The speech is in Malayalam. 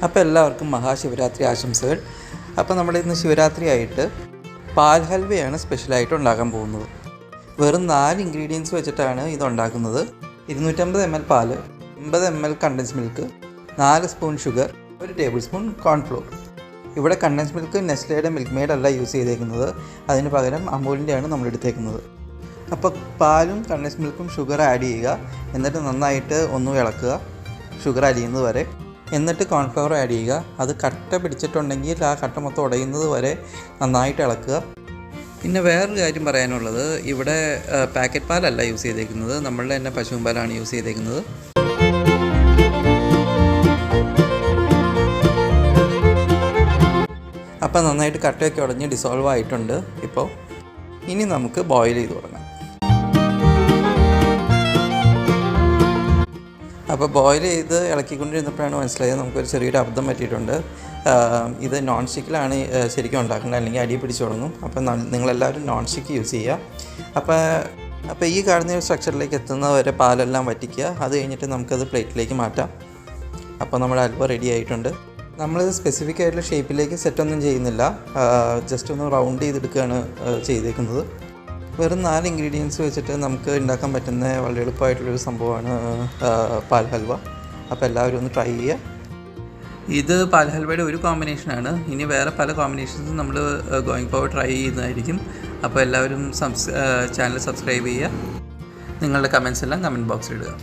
അപ്പോൾ എല്ലാവർക്കും മഹാശിവരാത്രി ആശംസകൾ. അപ്പോൾ നമ്മളിന്ന് ശിവരാത്രി ആയിട്ട് പാൽ ഹൽവയാണ് സ്പെഷ്യലായിട്ട് ഉണ്ടാക്കാൻ പോകുന്നത്. വെറും 4 ഇൻഗ്രീഡിയൻസ് വെച്ചിട്ടാണ് ഇത് ഉണ്ടാക്കുന്നത്. 250 ml പാൽ, 80 ml condensed milk, 4 spoon sugar, 1 tablespoon cornflour. ഇവിടെ കണ്ടൻസ് മിൽക്ക് നെസ്ലയുടെ മിൽക്ക് മെയ്ഡ് അല്ല യൂസ് ചെയ്തേക്കുന്നത്, അതിന് പകരം അമൂലിൻ്റെയാണ് നമ്മൾ എടുത്തേക്കുന്നത്. അപ്പോൾ പാലും കണ്ടൻസ് മിൽക്കും ഷുഗർ ആഡ് ചെയ്യുക, എന്നിട്ട് നന്നായിട്ട് ഒന്ന് ഇളക്കുക ഷുഗർ അലിയുന്നത് വരെ. എന്നിട്ട് കോൺഫ്ലവർ ആഡ് ചെയ്യുക. അത് കട്ട പിടിച്ചിട്ടുണ്ടെങ്കിൽ ആ കട്ട മൊത്തം ഉടയുന്നത് വരെ നന്നായിട്ട് ഇളക്കുക. പിന്നെ വേറൊരു കാര്യം പറയാനുള്ളത്, ഇവിടെ പാക്കറ്റ് പാലല്ല യൂസ് ചെയ്തേക്കുന്നത്, നമ്മളുടെ തന്നെ പശുവിൻ പാലാണ് യൂസ് ചെയ്തേക്കുന്നത്. അപ്പോൾ നന്നായിട്ട് കട്ടയൊക്കെ ഉടഞ്ഞ് ഡിസോൾവ് ആയിട്ടുണ്ട്. ഇപ്പോൾ ഇനി നമുക്ക് ബോയിൽ ചെയ്ത് തുടങ്ങാം. അപ്പോൾ ബോയിൽ ചെയ്ത് ഇളക്കിക്കൊണ്ടിരുന്നപ്പോഴാണ് മനസ്സിലായത് നമുക്കൊരു ചെറിയൊരു അബദ്ധം പറ്റിയിട്ടുണ്ട്. ഇത് നോൺ സ്റ്റിക്കിലാണ് ശരിക്കും ഉണ്ടാക്കുന്നത്, അല്ലെങ്കിൽ അടി പിടിച്ച് തുടങ്ങും. അപ്പോൾ നിങ്ങളെല്ലാവരും നോൺ സ്റ്റിക്ക് യൂസ് ചെയ്യുക. അപ്പോൾ ഈ കാണുന്ന സ്ട്രക്ചറിലേക്ക് എത്തുന്നവരെ പാലെല്ലാം വറ്റിക്കുക. അത് കഴിഞ്ഞിട്ട് നമുക്കത് പ്ലേറ്റിലേക്ക് മാറ്റാം. അപ്പോൾ നമ്മുടെ ഹൽവ റെഡി ആയിട്ടുണ്ട്. നമ്മളിത് സ്പെസിഫിക് ആയിട്ടുള്ള ഷേപ്പിലേക്ക് സെറ്റൊന്നും ചെയ്യുന്നില്ല, ജസ്റ്റ് ഒന്ന് റൗണ്ട് ചെയ്തെടുക്കുകയാണ് ചെയ്തേക്കുന്നത്. വെറും 4 ഇൻഗ്രീഡിയൻസ് വെച്ചിട്ട് നമുക്ക് ഉണ്ടാക്കാൻ പറ്റുന്ന വളരെ എളുപ്പമായിട്ടുള്ളൊരു സംഭവമാണ് പാൽ ഹൽവ. അപ്പോൾ എല്ലാവരും ഒന്ന് ട്രൈ ചെയ്യുക. ഇത് പാൽ ഹൽവയുടെ ഒരു കോമ്പിനേഷനാണ്. ഇനി വേറെ പല കോമ്പിനേഷൻസും നമ്മൾ ഗോയിങ് ഫോർവേഡ് ട്രൈ ചെയ്യുന്നതായിരിക്കും. അപ്പോൾ എല്ലാവരും ചാനൽ സബ്സ്ക്രൈബ് ചെയ്യുക. നിങ്ങളുടെ കമൻസ് എല്ലാം കമൻറ്റ് ബോക്സിൽ ഇടുക.